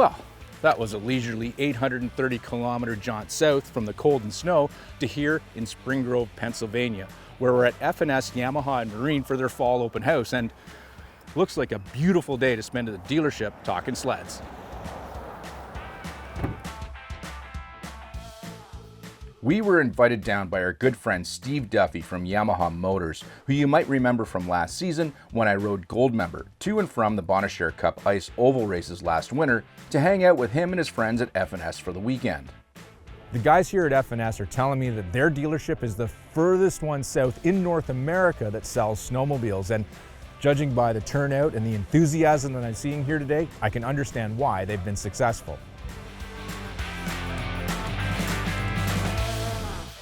Well, that was a leisurely 830-kilometer jaunt south from the cold and snow to here in Spring Grove, Pennsylvania, where we're at F&S Yamaha and Marine for their fall open house, and looks like a beautiful day to spend at the dealership talking sleds. We were invited down by our good friend Steve Duffy from Yamaha Motors, who you might remember from last season when I rode Gold Member to and from the Bonnechere Cup Ice Oval races last winter to hang out with him and his friends at F&S for the weekend. The guys here at F&S are telling me that their dealership is the furthest one south in North America that sells snowmobiles, and judging by the turnout and the enthusiasm that I'm seeing here today, I can understand why they've been successful.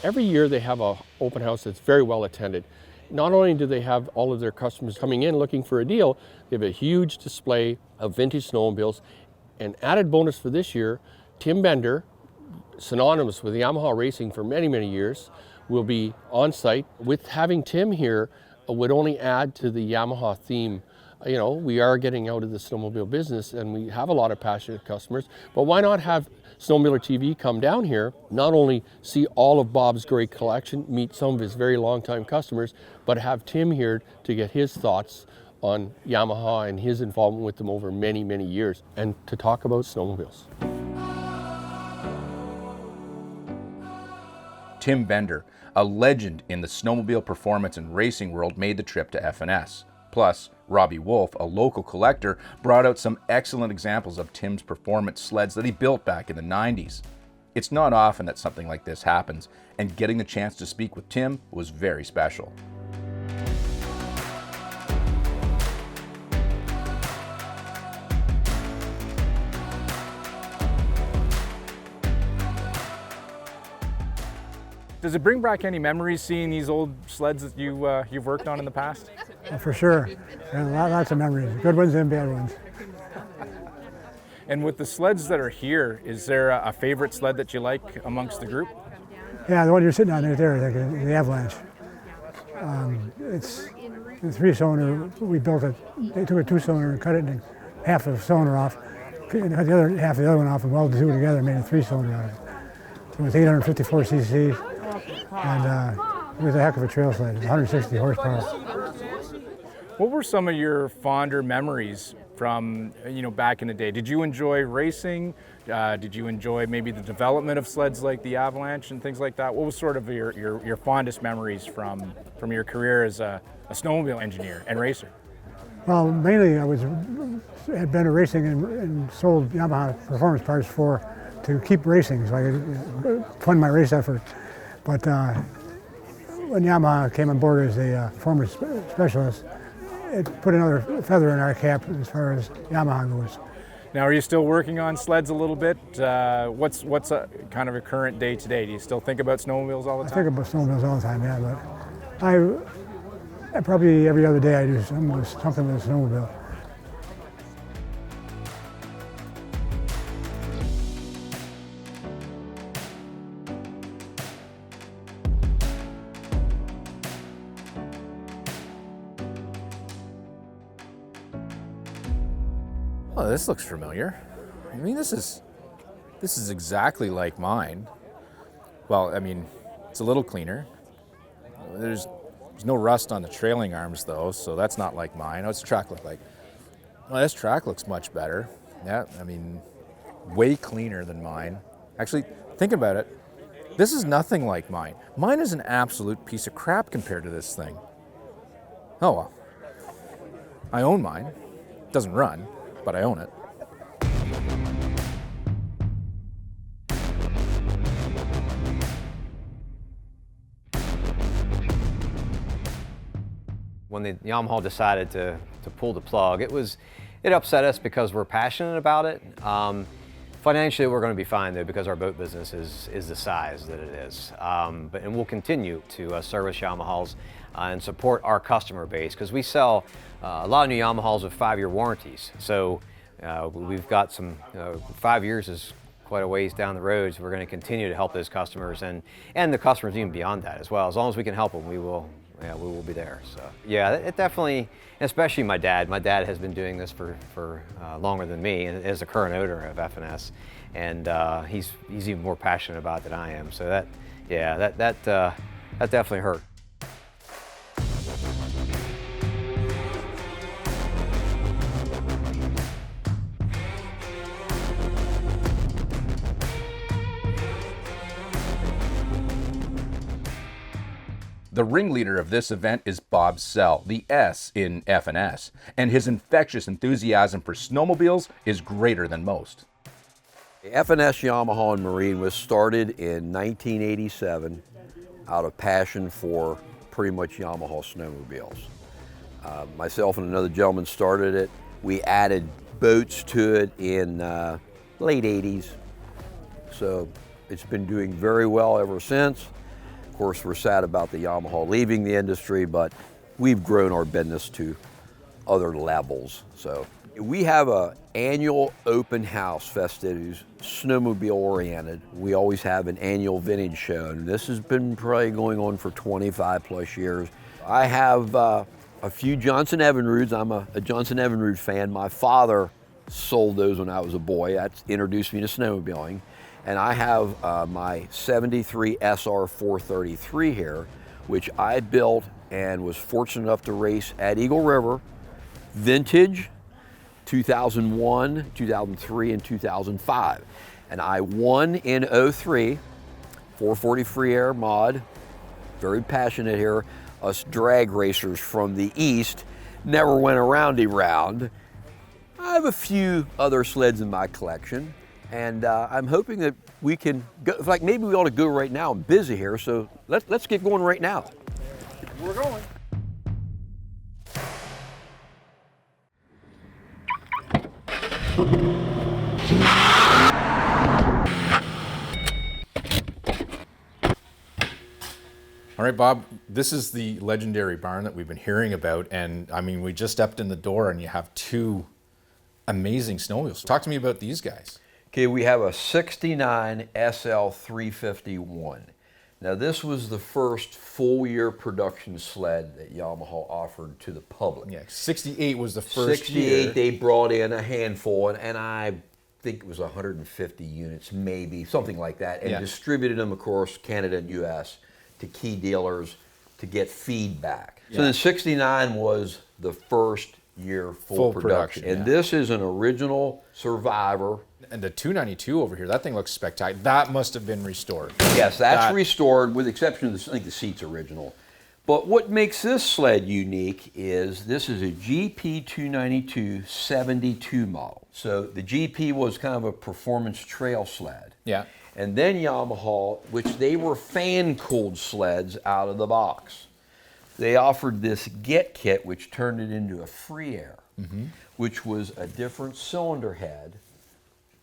Every year they have an open house that's very well attended. Not only do they have all of their customers coming in looking for a deal, they have a huge display of vintage snowmobiles. And added bonus for this year, Tim Bender, synonymous with Yamaha racing for many, many years, will be on site. With having Tim here would only add to the Yamaha theme. You know, we are getting out of the snowmobile business and we have a lot of passionate customers, but why not have Snowmobiler TV come down here, not only see all of Bob's great collection, meet some of his very long-time customers, but have Tim here to get his thoughts on Yamaha and his involvement with them over many, many years, and to talk about snowmobiles. Tim Bender, a legend in the snowmobile performance and racing world, made the trip to F&S. Plus, Robbie Wolf, a local collector, brought out some excellent examples of Tim's performance sleds that he built back in the 90s. It's not often that something like this happens, and getting the chance to speak with Tim was very special. Does it bring back any memories seeing these old sleds that you've worked on in the past? For sure. Lots of memories, good ones and bad ones. And with the sleds that are here, is there a favorite sled that you like amongst the group? Yeah, the one you're sitting on right there, the Avalanche. It's a three-cylinder. We built it. They took a two-cylinder and cut it and half the cylinder off, and cut the other half of the other one off, and welded the two together and made a three-cylinder out of it. So it's 854 cc. And it was a heck of a trail sled, 160 horsepower. What were some of your fonder memories from, back in the day? Did you enjoy racing? Did you enjoy maybe the development of sleds like the Avalanche and things like that? What was sort of your fondest memories from your career as a snowmobile engineer and racer? Well, mainly I had been racing and sold Yamaha performance parts to keep racing, so I could fund my race effort. But when Yamaha came on board as a performance specialist, it put another feather in our cap as far as Yamaha goes. Now, are you still working on sleds a little bit? What's kind of a current day today? Do you still think about snowmobiles all the time? I think about snowmobiles all the time, yeah. But I probably every other day I do something with a snowmobile. Oh, this looks familiar. I mean, this is exactly like mine. Well, I mean, it's a little cleaner. There's no rust on the trailing arms though, so that's not like mine. What's the track look like? Well, this track looks much better. Yeah, I mean, way cleaner than mine. Actually, think about it. This is nothing like mine. Mine is an absolute piece of crap compared to this thing. Oh well. I own mine. It doesn't run, but I own it. When the Yamaha decided to pull the plug, it upset us because we're passionate about it. Financially, we're going to be fine though because our boat business is the size that it is. And we'll continue to service Yamahas and support our customer base because we sell a lot of new Yamahas with 5-year warranties. So we've got some 5 years is quite a ways down the road. So we're going to continue to help those customers and the customers even beyond that as well. As long as we can help them, we will yeah, we will be there. So yeah, it definitely, especially my dad. My dad has been doing this for longer than me, and is the current owner of FNS, and he's even more passionate about it than I am. So that, yeah, that definitely hurt. The ringleader of this event is Bob Sell, the S in FNS, and his infectious enthusiasm for snowmobiles is greater than most. FNS Yamaha and Marine was started in 1987 out of passion for pretty much Yamaha snowmobiles. Myself and another gentleman started it. We added boats to it in late 80s, so it's been doing very well ever since. Of course, we're sad about the Yamaha leaving the industry, but we've grown our business to other levels. So we have an annual open house festivities, snowmobile oriented. We always have an annual vintage show, and this has been probably going on for 25 plus years. I have a few Johnson Evinrudes. I'm a Johnson Evinrude fan. My father sold those when I was a boy. That introduced me to snowmobiling. And I have my 73 SR 433 here, which I built and was fortunate enough to race at Eagle River, vintage, 2001, 2003, and 2005. And I won in 03, 440 free air mod, very passionate here. Us drag racers from the East never went a roundy round. I have a few other sleds in my collection. And I'm hoping that we can go, like maybe we ought to go right now. I'm busy here, so let's get going right now. We're going. All right, Bob, this is the legendary barn that we've been hearing about. And I mean, we just stepped in the door and you have two amazing snowmobiles. Talk to me about these guys. Okay, we have a 69 SL 351. Now this was the first full year production sled that Yamaha offered to the public. Yeah, 68 was the first 68 year. they brought in a handful, and I think it was 150 units, maybe, something like that, and distributed them across Canada and US to key dealers to get feedback. So the 69 was the first year full production. And this is an original Survivor. And the 292 over here, that thing looks spectacular. That must have been restored. Yes, that's restored, with the exception of I think the seat's original. But what makes this sled unique is this is a GP 292 72 model. So the GP was kind of a performance trail sled. Yeah. And then Yamaha, which they were fan-cooled sleds out of the box. They offered this Get Kit, which turned it into a free air, which was a different cylinder head,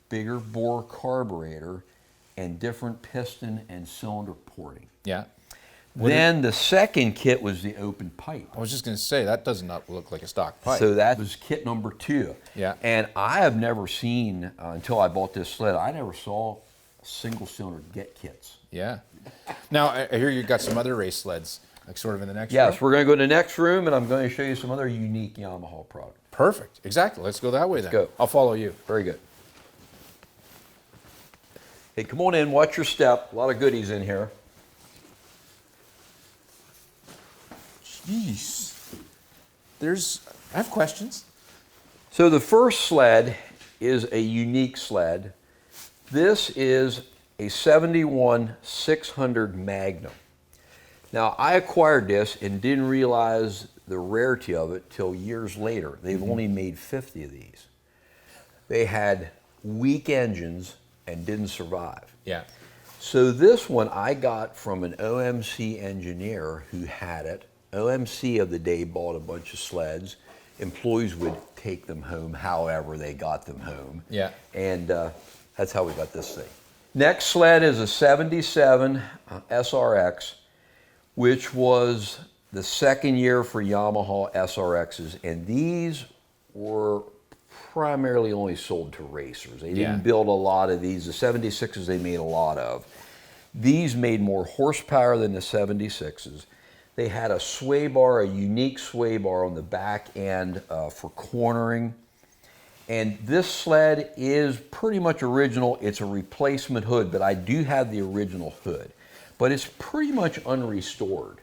bigger bore carburetor, and different piston and cylinder porting. Yeah. Then the second kit was the open pipe. I was just going to say, that does not look like a stock pipe. So that was kit number 2. Yeah. And I have never seen, until I bought this sled, I never saw single cylinder Get Kits. Yeah. Now, I hear you got some other race sleds, like sort of in the next room. Yes, we're going to go to the next room, and I'm going to show you some other unique Yamaha product. Perfect. Exactly. Let's go that way then. Go. I'll follow you. Very good. Hey, come on in, watch your step. A lot of goodies in here. Jeez. I have questions. So the first sled is a unique sled. This is a 71 600 Magnum. Now, I acquired this and didn't realize the rarity of it till years later. They've only made 50 of these. They had weak engines and didn't survive. Yeah. So this one I got from an OMC engineer who had it. OMC of the day bought a bunch of sleds. Employees would take them home however they got them home. Yeah. And that's how we got this thing. Next sled is a 77 SRX, which was the second year for Yamaha SRXs. And these were primarily only sold to racers. They didn't build a lot of these. The 76s they made a lot of. These made more horsepower than the 76s. They had a sway bar, a unique sway bar on the back end for cornering. And this sled is pretty much original. It's a replacement hood, but I do have the original hood. But it's pretty much unrestored.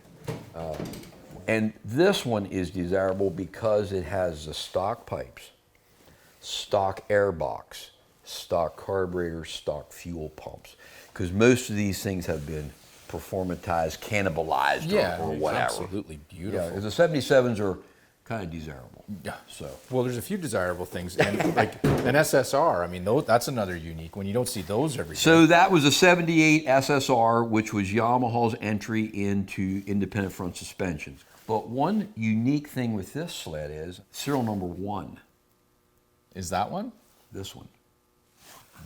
And this one is desirable because it has the stock pipes, stock air box, stock carburetors, stock fuel pumps. Because most of these things have been performatized, cannibalized, or whatever. Absolutely beautiful. Yeah, the 77s are kind of desirable. Yeah. So. Well, there's a few desirable things, and like an SSR. I mean, that's another unique one. You don't see those every day. So that was a 78 SSR, which was Yamaha's entry into independent front suspensions. But one unique thing with this sled is serial number 1. Is that one? This one.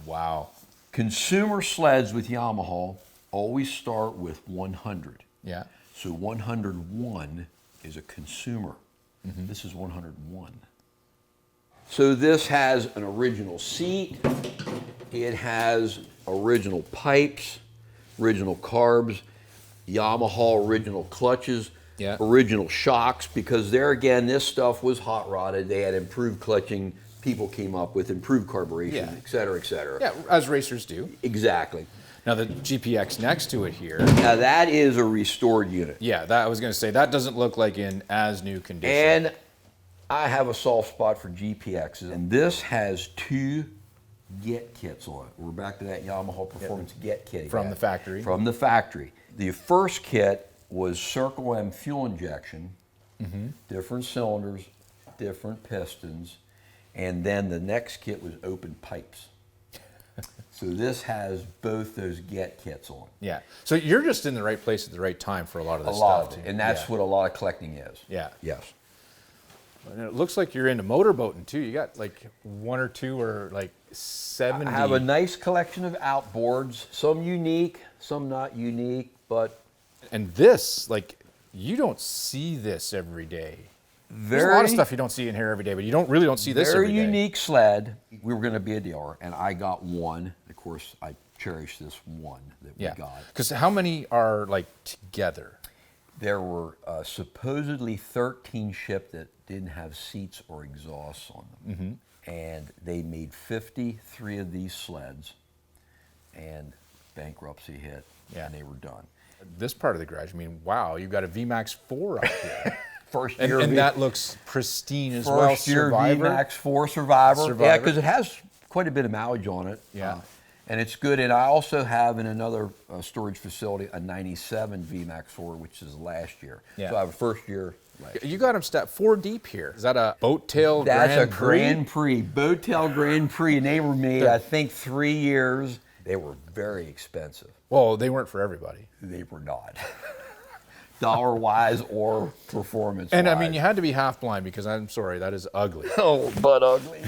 Wow. Consumer sleds with Yamaha always start with 100. Yeah. So 101 is a consumer. This is 101. So this has an original seat. It has original pipes, original carbs, Yamaha original clutches, original shocks, because there again, this stuff was hot rodded. They had improved clutching. People came up with improved carburation, et cetera, et cetera. Yeah, as racers do. Exactly. Now the GPX next to it here. Now that is a restored unit. Yeah, that I was going to say, that doesn't look like in as new condition. And I have a soft spot for GPXs, and this has 2 get kits on it. We're back to that Yamaha Performance get kit again. From the factory. From the factory. The first kit was Circle M fuel injection, different cylinders, different pistons, and then the next kit was open pipes. So this has both those get kits on. Yeah. So you're just in the right place at the right time for a lot of this A lot stuff. of it, and that's what a lot of collecting is. Yeah. Yes. And it looks like you're into motorboating too. You got like 1 or 2 or like 70. I have a nice collection of outboards, some unique, some not unique, but... And this, like, you don't see this every day. There's a lot of stuff you don't see in here every day, but you really don't see this every day. Very unique sled. We were going to be a dealer, and I got one. Of course, I cherish this one that we got. Because how many are like together? There were supposedly 13 shipped that didn't have seats or exhausts on them. And they made 53 of these sleds, and bankruptcy hit, and they were done. This part of the garage, I mean, wow, you've got a VMAX 4 up here. First year and that looks pristine as well. First year VMAX 4 Survivor. Yeah, because it has quite a bit of mileage on it. Yeah. And it's good. And I also have in another storage facility a 97 VMAX 4, which is last year. Yeah. So I have a first year. You got them 4 deep here. Is that a boat tail That's Grand a Prix? Grand Prix, boat tail Grand Prix. And they were made, I think, 3 years. They were very expensive. Well, they weren't for everybody. They were not. Dollar-wise or performance-wise. And I mean, you had to be half blind because I'm sorry, that is ugly. Oh, but ugly.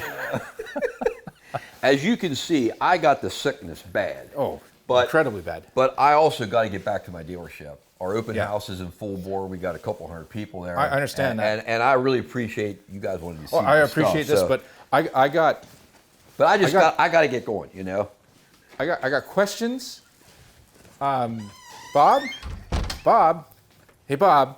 As you can see, I got the sickness bad. Oh, incredibly bad. But I also got to get back to my dealership. Our open house is in full bore. We got a couple hundred people there. I understand that. And I really appreciate you guys wanting to see I appreciate this, but I got to get going, you know. I got questions. Bob? Hey, Bob.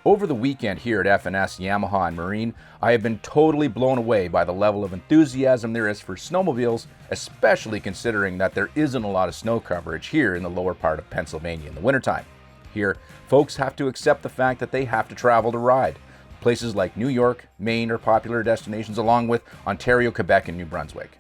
Over the weekend here at FNS, Yamaha and Marine, I have been totally blown away by the level of enthusiasm there is for snowmobiles, especially considering that there isn't a lot of snow coverage here in the lower part of Pennsylvania in the wintertime. Here, folks have to accept the fact that they have to travel to ride. Places like New York, Maine are popular destinations, along with Ontario, Quebec, and New Brunswick.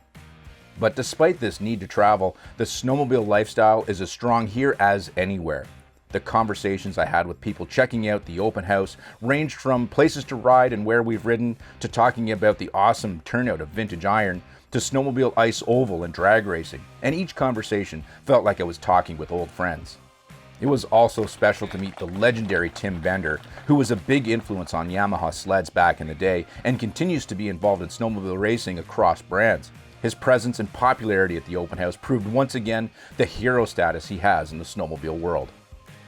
But despite this need to travel, the snowmobile lifestyle is as strong here as anywhere. The conversations I had with people checking out the open house ranged from places to ride and where we've ridden, to talking about the awesome turnout of vintage iron, to snowmobile ice oval and drag racing. And each conversation felt like I was talking with old friends. It was also special to meet the legendary Tim Bender, who was a big influence on Yamaha sleds back in the day and continues to be involved in snowmobile racing across brands. His presence and popularity at the open house proved once again the hero status he has in the snowmobile world.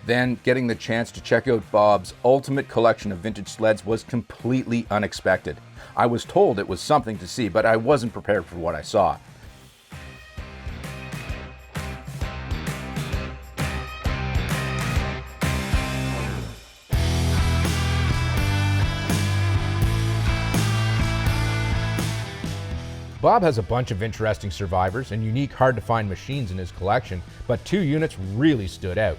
Then, getting the chance to check out Bob's ultimate collection of vintage sleds was completely unexpected. I was told it was something to see, but I wasn't prepared for what I saw. Bob has a bunch of interesting survivors and unique, hard-to-find machines in his collection, but 2 units really stood out.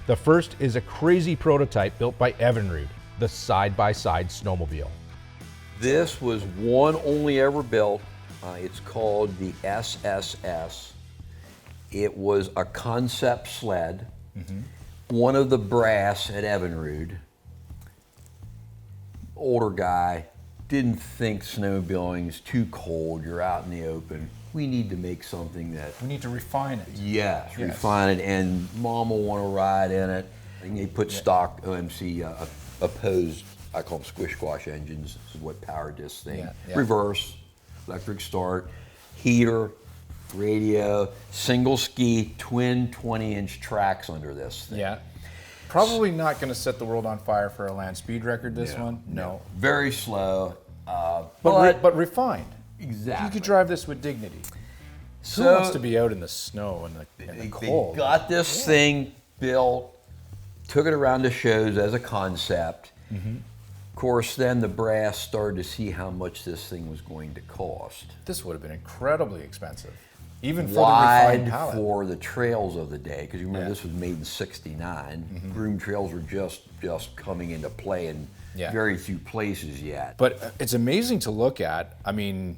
The first is a crazy prototype built by Evinrude, the side-by-side snowmobile. This was one only ever built. It's called the SSS. It was a concept sled. One of the brass at Evinrude, older guy, didn't think snowmobiling's too cold, you're out in the open. We need to make something that... We need to refine it. Yes, refine it, and Mom will want to ride in it. And they put stock OMC opposed, I call them squish squash engines. This is what powered this thing. Reverse, electric start, heater, radio, single ski, twin 20-inch tracks under this thing. Yeah. Probably not going to set the world on fire for a land speed record, this one. No. Very slow. But refined. Exactly. You could drive this with dignity. So, Who wants to be out in the snow and the cold? They got this thing built, took it around to shows as a concept. Of course, then the brass started to see how much this thing was going to cost. This would have been incredibly expensive, even for the Wide refined pallet. for the trails of the day, because you remember this was made in '69. Groom trails were just coming into play in very few places yet. But it's amazing to look at. I mean,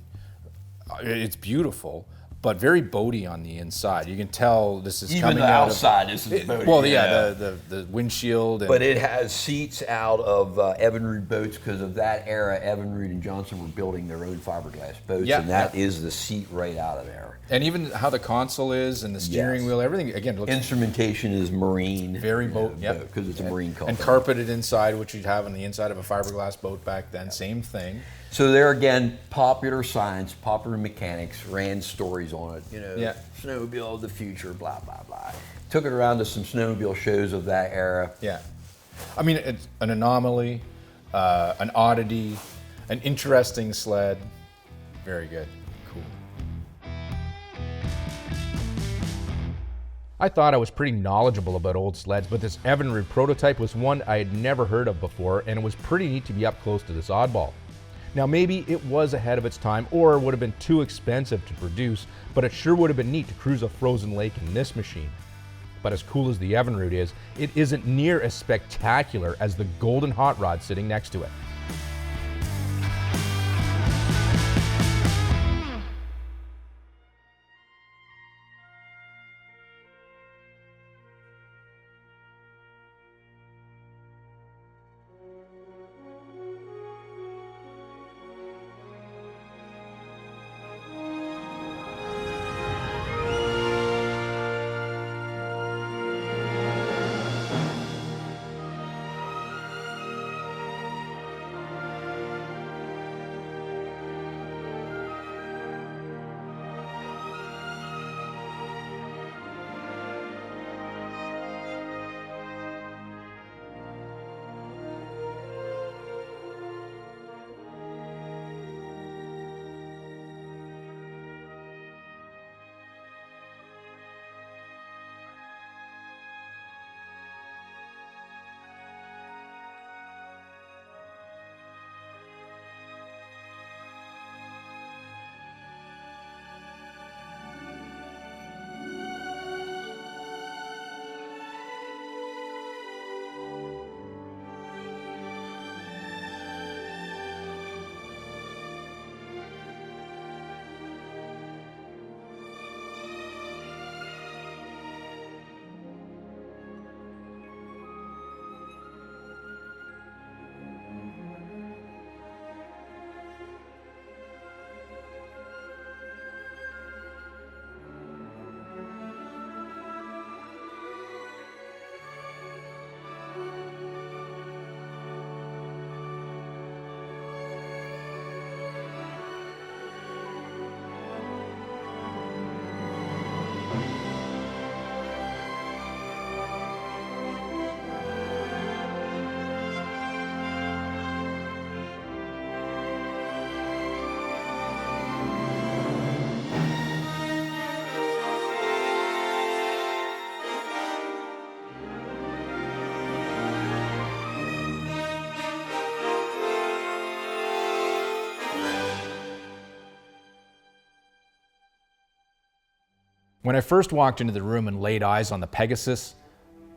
it's beautiful, but very boaty on the inside. You can tell this is Even coming the out outside, of, this is boaty. Well, the windshield. And, But it has seats out of Evinrude boats, because of that era, Evinrude and Johnson were building their own fiberglass boats, and that is the seat right out of there. And even how the console is and the steering wheel, everything, again, looks Instrumentation is marine. very boat, because it's a marine company. And carpeted inside, which you'd have on the inside of a fiberglass boat back then, same thing. So there again, popular science, popular mechanics, ran stories on it. You know, snowmobile of the future, blah, blah, blah. Took it around to some snowmobile shows of that era. Yeah. I mean, it's an anomaly, an oddity, an interesting sled. Very good. Cool. I thought I was pretty knowledgeable about old sleds, but this Evinrude prototype was one I had never heard of before, and it was pretty neat to be up close to this oddball. Now maybe it was ahead of its time or would have been too expensive to produce, but it sure would have been neat to cruise a frozen lake in this machine. But as cool as the Evinrude is, it isn't near as spectacular as the golden hot rod sitting next to it. When I first walked into the room and laid eyes on the Pegasus,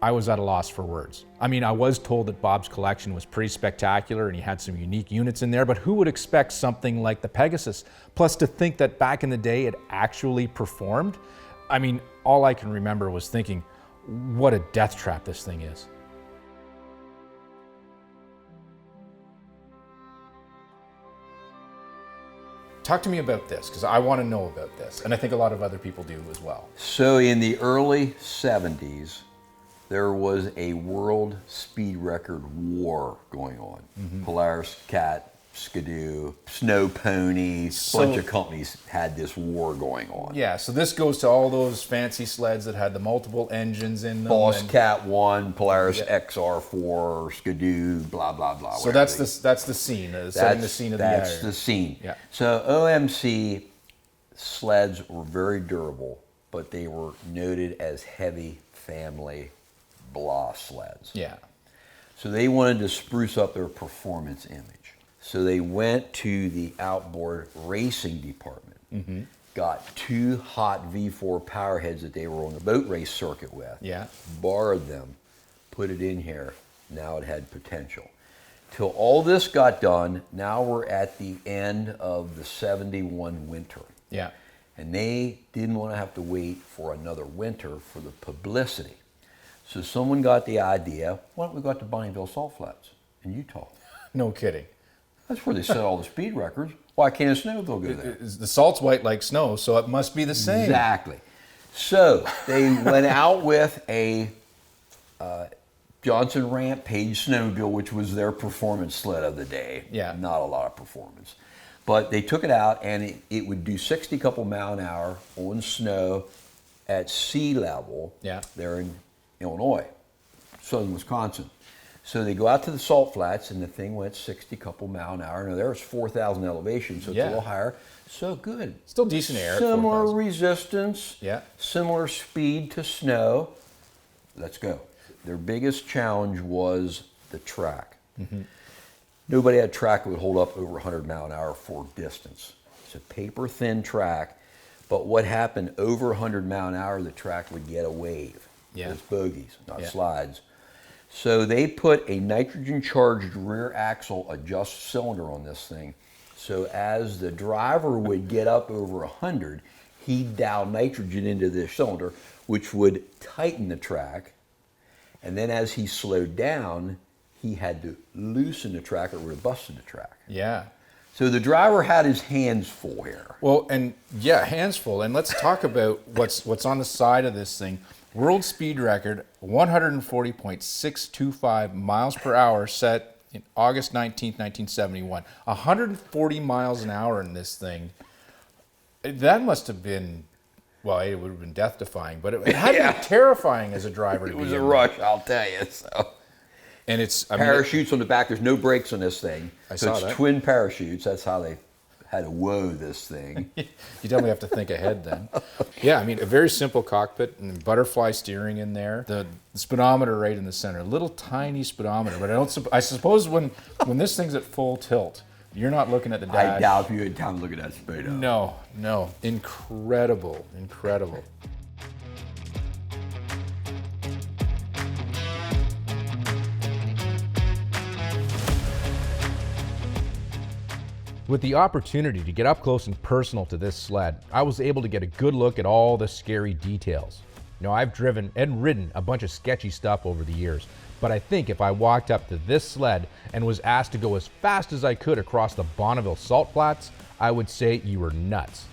I was at a loss for words. I mean, I was told that Bob's collection was pretty spectacular and he had some unique units in there, but who would expect something like the Pegasus? Plus, to think that back in the day it actually performed. I mean, all I can remember was thinking, what a death trap this thing is. Talk to me about this, because I want to know about this, and I think a lot of other people do as well. So in the early 70s, there was a world speed record war going on. Polaris, Cat, Skidoo, Snow Pony, bunch of companies had this war going on. Yeah, so this goes to all those fancy sleds that had the multiple engines in them. Boss Cat 1, Polaris XR4, Skidoo, blah, blah, blah. So that's the scene, setting the scene of the era. That's the scene. Yeah. So OMC sleds were very durable, but they were noted as heavy family blah sleds. Yeah. So they wanted to spruce up their performance image. So they went to the outboard racing department, got 2 hot V4 power heads that they were on the boat race circuit with, borrowed them, put it in here. Now it had potential. Till all this got done, now we're at the end of the 71 winter. Yeah. And they didn't want to have to wait for another winter for the publicity. So someone got the idea, why don't we go out to Bonneville Salt Flats in Utah? No kidding. That's where they set all the speed records. Why can't a snowmobile go there? The salt's white like snow, so it must be the same. Exactly. So they went out with a Johnson Rampage snowmobile, which was their performance sled of the day. Yeah. Not a lot of performance. But they took it out and it would do 60 couple mile an hour on snow at sea level there in Illinois, southern Wisconsin. So they go out to the salt flats and the thing went 60 couple mile an hour. Now there's 4,000 elevation, so it's a little higher. So good. Still decent air. Similar resistance, Yeah. similar speed to snow. Let's go. Their biggest challenge was the track. Nobody had track that would hold up over 100 mile an hour for distance. It's a paper thin track, but what happened over 100 mile an hour, the track would get a wave. Yeah. It's bogies, not slides. So they put a nitrogen charged rear axle adjust cylinder on this thing. So as the driver would get up over 100, he'd dow nitrogen into this cylinder, which would tighten the track. And then as he slowed down, he had to loosen the track or it would have busted the track. Yeah. So the driver had his hands full here. Well, and yeah, hands full. And let's talk about what's on the side of this thing. World speed record, 140.625 miles per hour, set in August 19th, 1971. 140 miles an hour in this thing. That must have been, well, it would have been death-defying, but it had to be terrifying as a driver. It was a rush, I'll tell you. So. And it's parachutes on the back. There's no brakes on this thing. So it's that. twin parachutes. That's how they had to whoa this thing. You definitely have to think ahead then. Yeah, I mean, a very simple cockpit and butterfly steering in there. The speedometer right in the center, a little tiny speedometer. But I suppose when this thing's at full tilt, you're not looking at the dash. I doubt if you had time to look at that speedo. No, incredible. With the opportunity to get up close and personal to this sled, I was able to get a good look at all the scary details. You know, I've driven and ridden a bunch of sketchy stuff over the years, but I think if I walked up to this sled and was asked to go as fast as I could across the Bonneville Salt Flats, I would say you were nuts.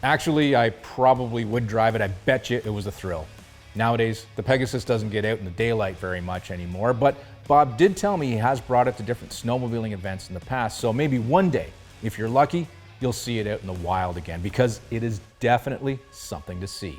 Actually, I probably would drive it. I bet you it was a thrill. Nowadays, the Pegasus doesn't get out in the daylight very much anymore, but Bob did tell me he has brought it to different snowmobiling events in the past, so maybe one day, if you're lucky, you'll see it out in the wild again, because it is definitely something to see.